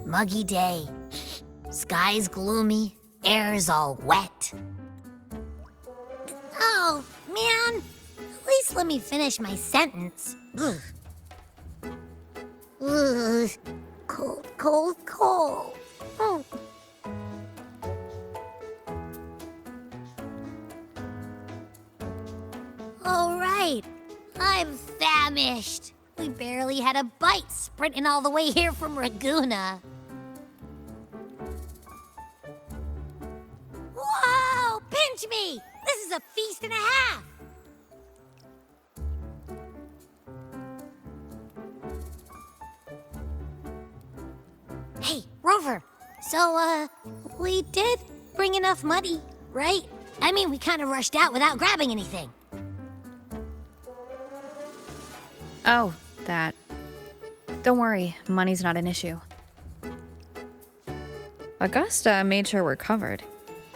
Muggy day. Sky's gloomy, air's all wet. Oh, man. At least let me finish my sentence. Ugh. Ugh. Cold, cold, cold. Oh. All right. I'm famished. We barely had a bite sprinting all the way here from Ragoona. Whoa! Pinch me! This is a feast and a half! Hey, Rover. So, we did bring enough money, right? I mean, we kind of rushed out without grabbing anything. Oh, that. Don't worry, money's not an issue. Augusta made sure we're covered.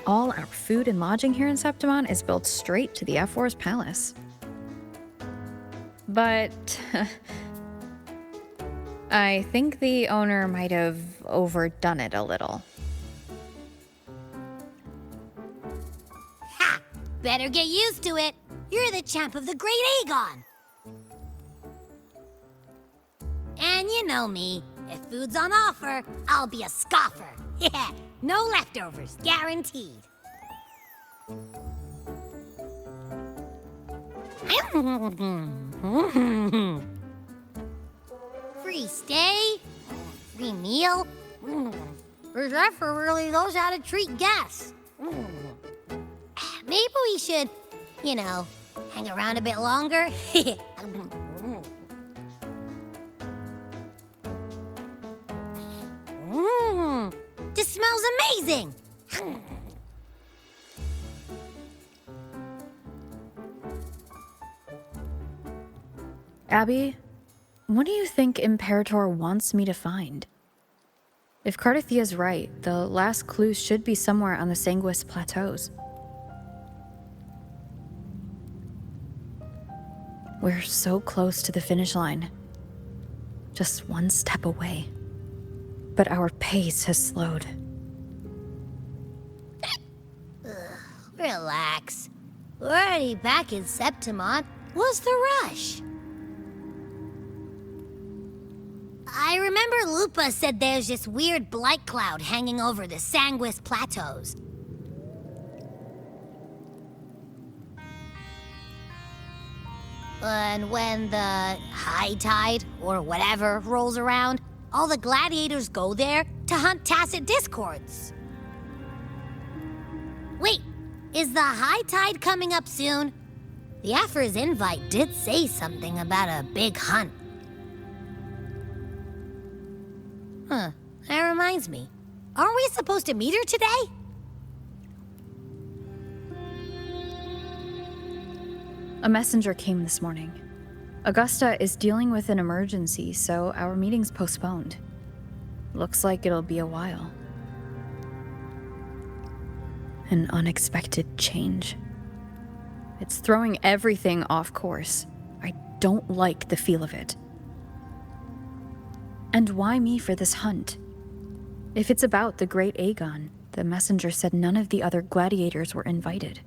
All our food and lodging here in Septimon is built straight to the F4's palace. But I think the owner might have overdone it a little. Ha! Better get used to it. You're the champ of the Great Aegon. And you know me. If food's on offer, I'll be a scoffer. Yeah, no leftovers, guaranteed. Free stay, free meal. The chef really knows how to treat guests. Maybe we should, hang around a bit longer. This smells amazing! Abby, what do you think Imperator wants me to find? If Cardathia's right, the last clues should be somewhere on the Sanguis Plateaus. We're so close to the finish line. Just one step away. But our pace has slowed. Relax. We're already back in Septimon. What's the rush? I remember Lupa said there's this weird blight cloud hanging over the Sanguis Plateaus. And when the high tide, or whatever, rolls around, all the gladiators go there to hunt tacit discords. Wait, is the high tide coming up soon? The Aphra's invite did say something about a big hunt. Huh, that reminds me. Aren't we supposed to meet her today? A messenger came this morning. Augusta is dealing with an emergency, so our meeting's postponed. Looks like it'll be a while. An unexpected change. It's throwing everything off course. I don't like the feel of it. And why me for this hunt? If it's about the Great Aegon, the messenger said none of the other gladiators were invited.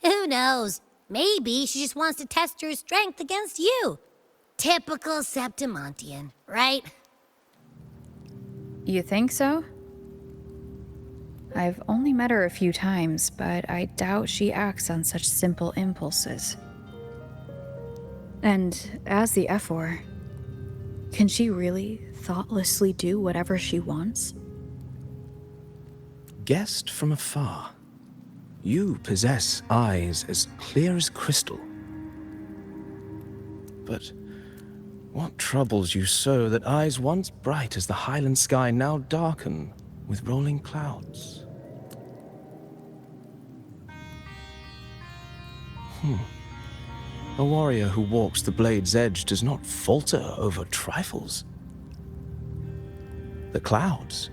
Who knows? Maybe she just wants to test her strength against you. Typical Septimontian, right? You think so? I've only met her a few times, but I doubt she acts on such simple impulses. And as the F4, can she really thoughtlessly do whatever she wants? Guessed from afar, you possess eyes as clear as crystal. But what troubles you so that eyes once bright as the highland sky now darken with rolling clouds? A warrior who walks the blade's edge does not falter over trifles. The clouds,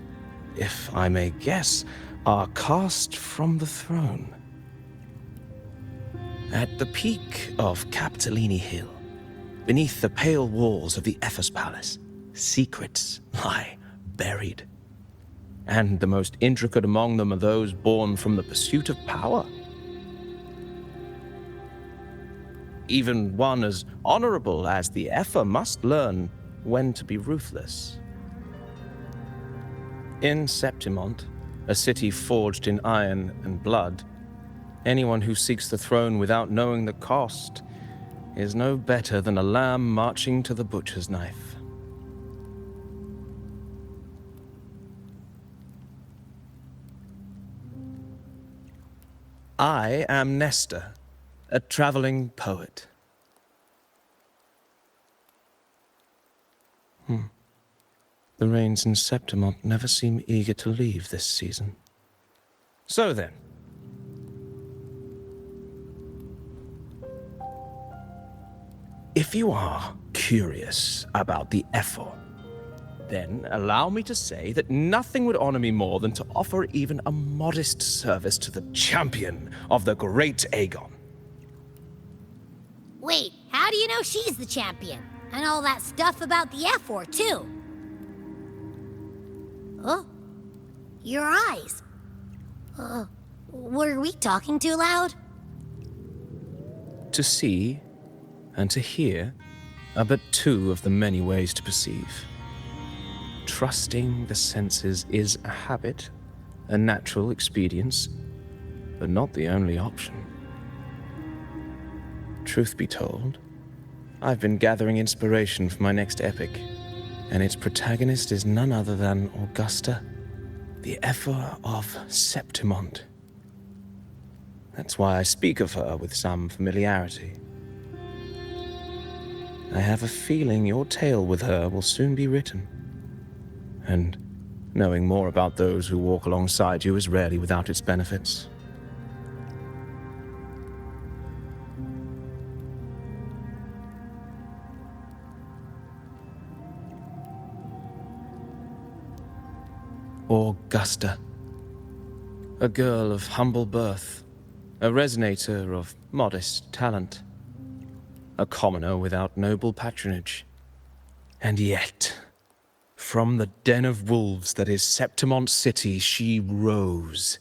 if I may guess, are cast from the throne. At the peak of Capitolini Hill, beneath the pale walls of the Ephes Palace, secrets lie buried. And the most intricate among them are those born from the pursuit of power. Even one as honorable as the Epher must learn when to be ruthless. In Septimont, a city forged in iron and blood, anyone who seeks the throne without knowing the cost is no better than a lamb marching to the butcher's knife. I am Nestor, a traveling poet. The rains in Septimont never seem eager to leave this season. So then, if you are curious about the Epher, then allow me to say that nothing would honor me more than to offer even a modest service to the champion of the great Aegon. Wait, how do you know she's the champion? And all that stuff about the F4, too? Oh, your eyes. Were we talking too loud? To see and to hear are but two of the many ways to perceive. Trusting the senses is a habit, a natural expedience, but not the only option. Truth be told, I've been gathering inspiration for my next epic, and its protagonist is none other than Augusta, the Epher of Septimont. That's why I speak of her with some familiarity. I have a feeling your tale with her will soon be written. And knowing more about those who walk alongside you is rarely without its benefits. Augusta, a girl of humble birth, a resonator of modest talent, a commoner without noble patronage. And yet, from the den of wolves that is Septimont City, she rose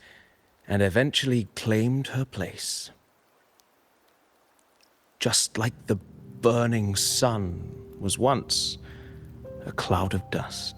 and eventually claimed her place. Just like the burning sun was once a cloud of dust.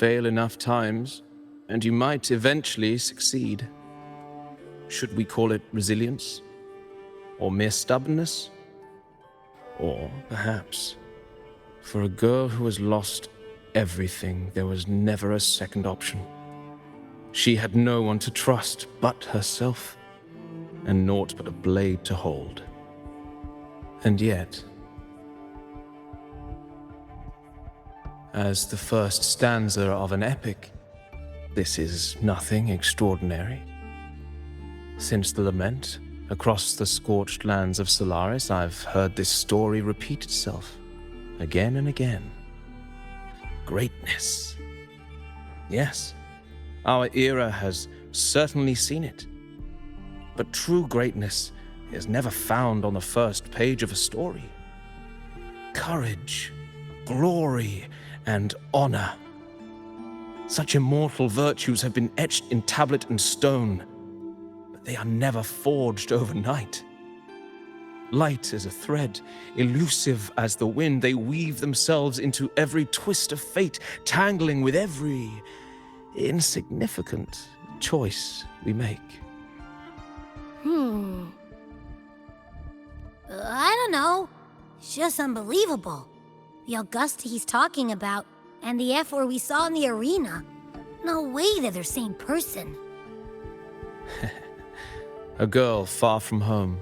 fail enough times, and you might eventually succeed. Should we call it resilience? Or mere stubbornness? Or perhaps, for a girl who has lost everything, there was never a second option. She had no one to trust but herself, and naught but a blade to hold. And yet, as the first stanza of an epic, this is nothing extraordinary. Since the lament, across the scorched lands of Solaris, I've heard this story repeat itself, again and again. Greatness. Yes, our era has certainly seen it. But true greatness is never found on the first page of a story. Courage, glory, and honor. Such immortal virtues have been etched in tablet and stone, but they are never forged overnight. Light as a thread, elusive as the wind, they weave themselves into every twist of fate, tangling with every insignificant choice we make. I don't know. It's just unbelievable. The Augusta he's talking about, and the F-word we saw in the arena. No way they're the same person. A girl far from home,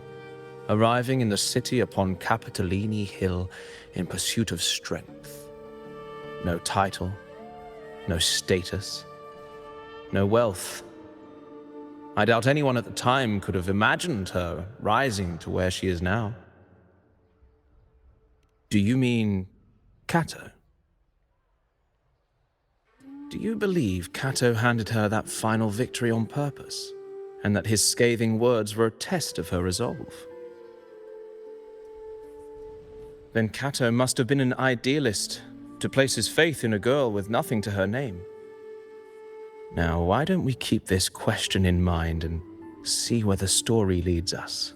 arriving in the city upon Capitolini Hill in pursuit of strength. No title, no status, no wealth. I doubt anyone at the time could have imagined her rising to where she is now. Do you mean Kato? Do you believe Kato handed her that final victory on purpose, and that his scathing words were a test of her resolve? Then Kato must have been an idealist to place his faith in a girl with nothing to her name. Now, why don't we keep this question in mind and see where the story leads us?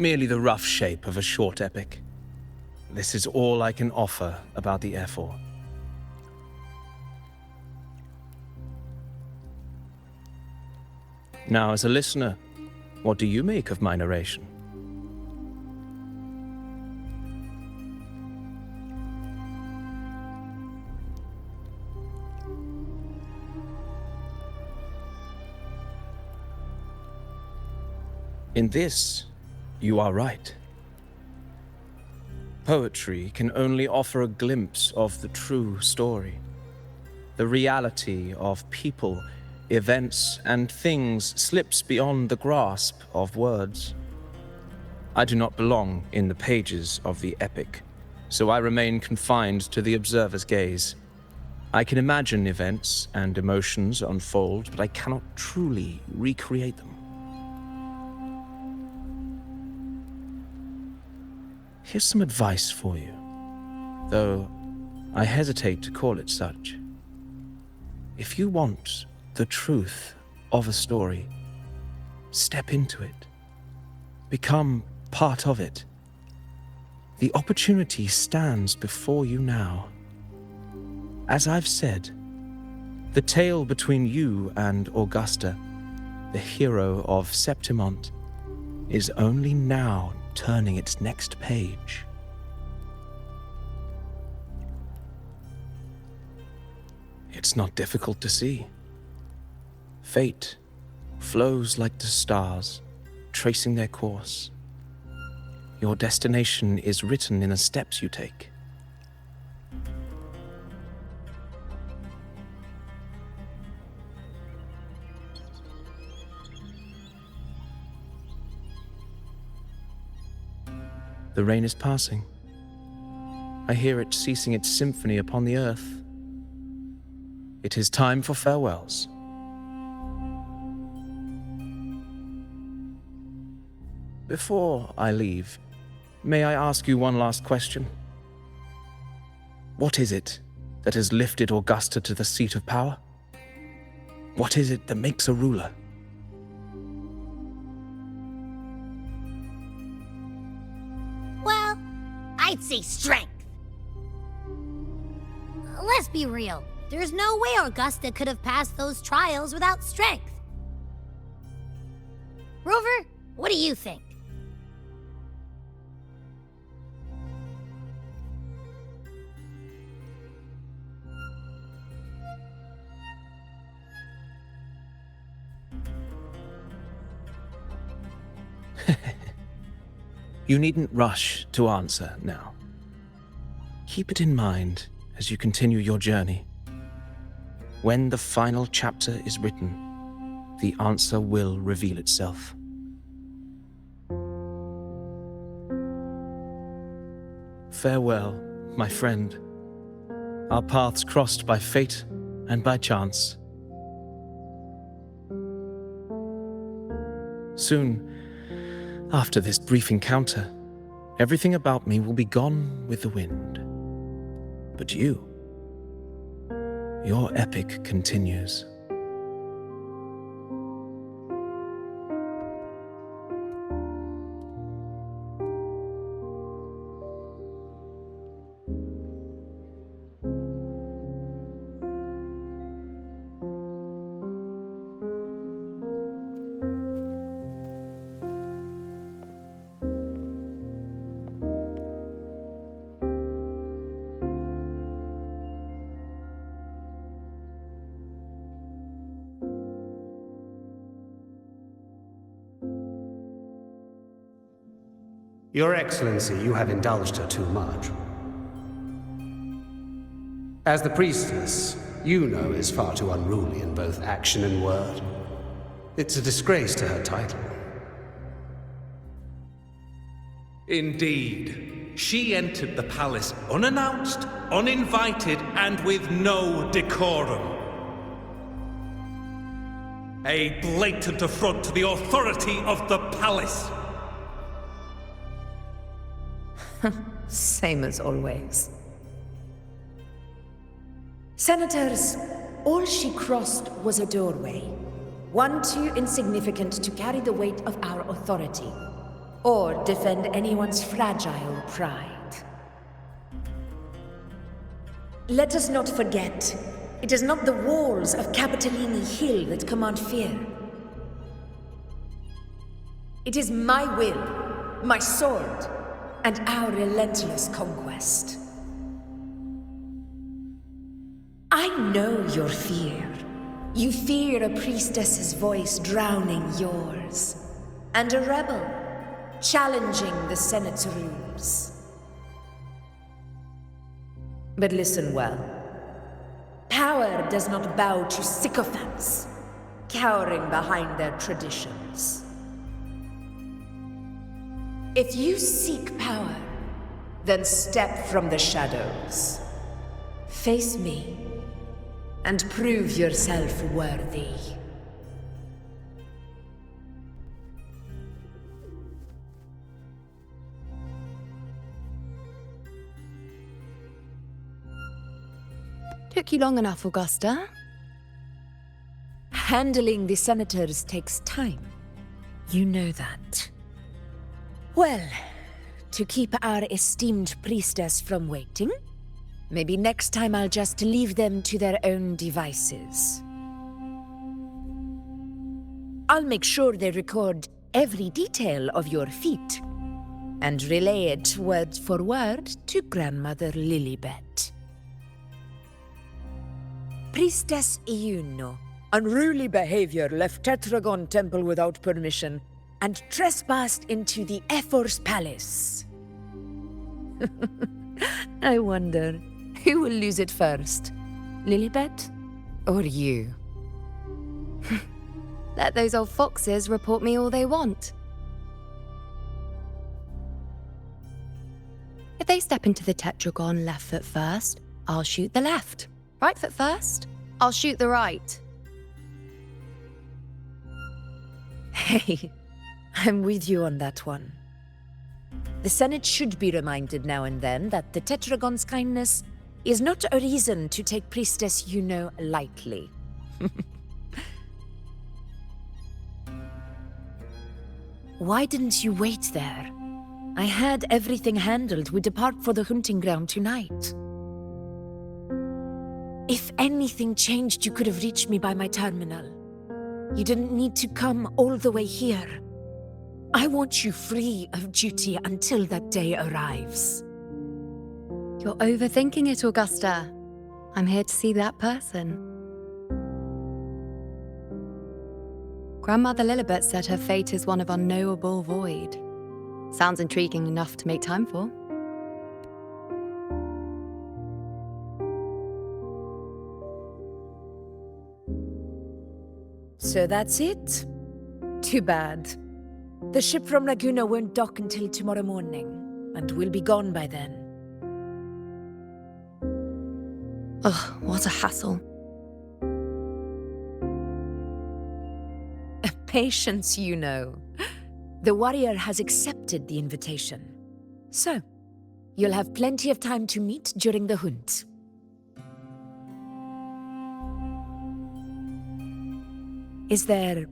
merely the rough shape of a short epic. This is all I can offer about the F4. Now, as a listener, what do you make of my narration? In this, you are right. Poetry can only offer a glimpse of the true story, the reality of people, events, and things slips beyond the grasp of words. I do not belong in the pages of the epic, so I remain confined to the observer's gaze. I can imagine events and emotions unfold, but I cannot truly recreate them. Here's some advice for you, though I hesitate to call it such. If you want the truth of a story, step into it. Become part of it. The opportunity stands before you now. As I've said, the tale between you and Augusta, the hero of Septimont, is only now turning its next page. It's not difficult to see. Fate flows like the stars, tracing their course. Your destination is written in the steps you take. The rain is passing. I hear it ceasing its symphony upon the earth. It is time for farewells. Before I leave, may I ask you one last question? What is it that has lifted Augusta to the seat of power? What is it that makes a ruler? Well, I'd say strength. Let's be real. There's no way Augusta could have passed those trials without strength. Rover, what do you think? You needn't rush to answer now. Keep it in mind as you continue your journey. When the final chapter is written, the answer will reveal itself. Farewell, my friend. Our paths crossed by fate and by chance. Soon, after this brief encounter, everything about me will be gone with the wind. But you, your epic continues. Your Excellency, you have indulged her too much. As the priestess, Yuno is far too unruly in both action and word. It's a disgrace to her title. Indeed. She entered the palace unannounced, uninvited, and with no decorum. A blatant affront to the authority of the palace. Same as always. Senators, all she crossed was a doorway. One too insignificant to carry the weight of our authority. or defend anyone's fragile pride. Let us not forget, it is not the walls of Capitolini Hill that command fear. It is my will, my sword, and our relentless conquest. I know your fear. You fear a priestess's voice drowning yours, and a rebel challenging the Senate's rules. But listen well. Power does not bow to sycophants, cowering behind their traditions. If you seek power, then step from the shadows. Face me, and prove yourself worthy. Took you long enough, Augusta. Handling the senators takes time. You know that. Well, to keep our esteemed priestess from waiting, maybe next time I'll just leave them to their own devices. I'll make sure they record every detail of your feat and relay it word for word to Grandmother Lilibet. Priestess Iuno, unruly behavior, left Tetragon Temple without permission and trespassed into the Ephor's palace. I wonder, who will lose it first? Lilibet or you? Let those old foxes report me all they want. If they step into the tetragon left foot first, I'll shoot the left. Right foot first, I'll shoot the right. Hey, I'm with you on that one. The Senate should be reminded now and then that the Tetragon's kindness is not a reason to take Priestess Yuno lightly. Why didn't you wait there? I had everything handled. We depart for the hunting ground tonight. If anything changed, you could have reached me by my terminal. You didn't need to come all the way here. I want you free of duty until that day arrives. You're overthinking it, Augusta. I'm here to see that person. Grandmother Lilibet said her fate is one of unknowable void. Sounds intriguing enough to make time for. So that's it? Too bad. The ship from Laguna won't dock until tomorrow morning, and we'll be gone by then. Ugh, what a hassle. Patience, you know. The warrior has accepted the invitation. So, you'll have plenty of time to meet during the hunt. Is there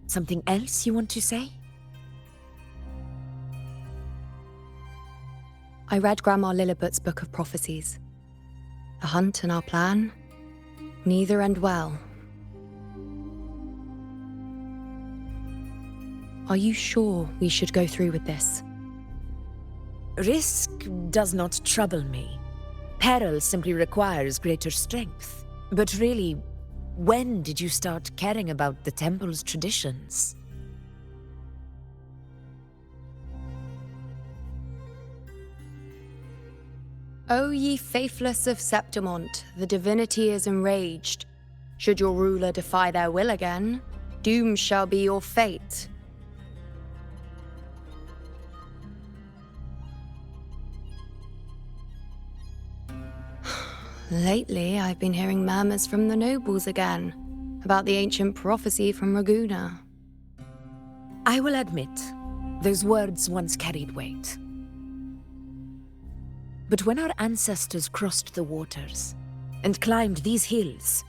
something else you want to say? I read Grandma Lilibet's Book of Prophecies. The hunt and our plan, neither end well. Are you sure we should go through with this? Risk does not trouble me. Peril simply requires greater strength. But really, when did you start caring about the temple's traditions? O ye faithless of Septimont, the divinity is enraged. Should your ruler defy their will again, doom shall be your fate. Lately, I've been hearing murmurs from the nobles again, about the ancient prophecy from Raguna. I will admit, those words once carried weight. But when our ancestors crossed the waters and climbed these hills,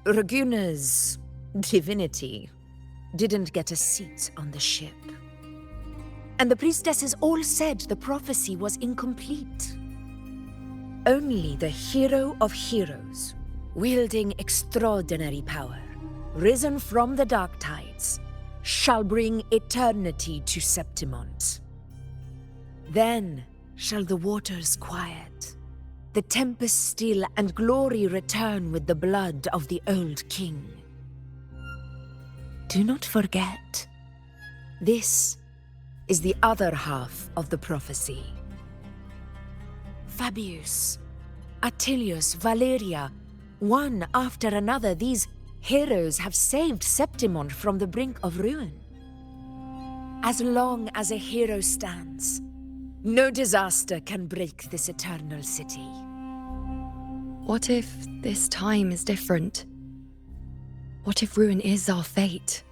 Raguna's divinity didn't get a seat on the ship. and the priestesses all said the prophecy was incomplete. Only the hero of heroes, wielding extraordinary power, risen from the dark tides, shall bring eternity to Septimont. Then shall the waters quiet, the tempest still, and glory return with the blood of the old king. Do not forget, this is the other half of the prophecy. Fabius, Attilius, Valeria, one after another, these heroes have saved Septimont from the brink of ruin. As long as a hero stands, no disaster can break this eternal city. What if this time is different? What if ruin is our fate?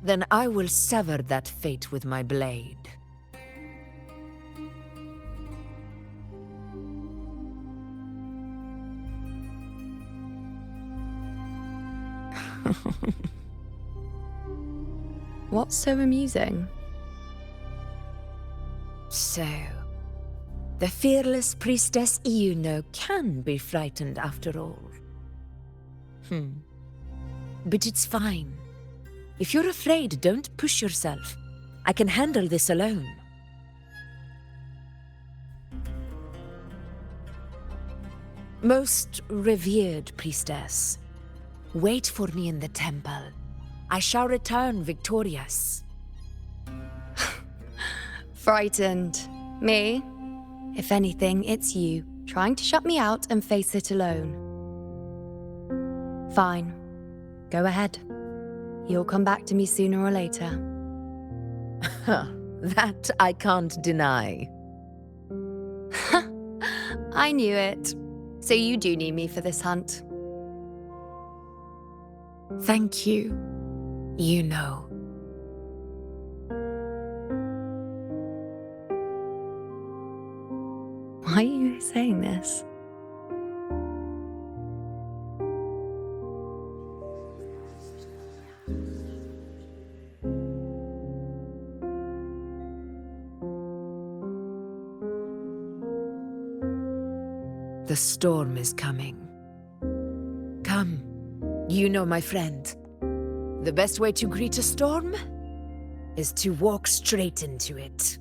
Then I will sever that fate with my blade. What's so amusing? So, the fearless priestess Iuno can be frightened after all. But it's fine. If you're afraid, don't push yourself. I can handle this alone. Most revered priestess, wait for me in the temple. I shall return victorious. Frightened. Me? If anything, it's you, trying to shut me out and face it alone. Fine. Go ahead. You'll come back to me sooner or later. That I can't deny. I knew it. So you do need me for this hunt. Thank you. You know. Why are you saying this? The storm is coming. Come, you know my friend. The best way to greet a storm is to walk straight into it.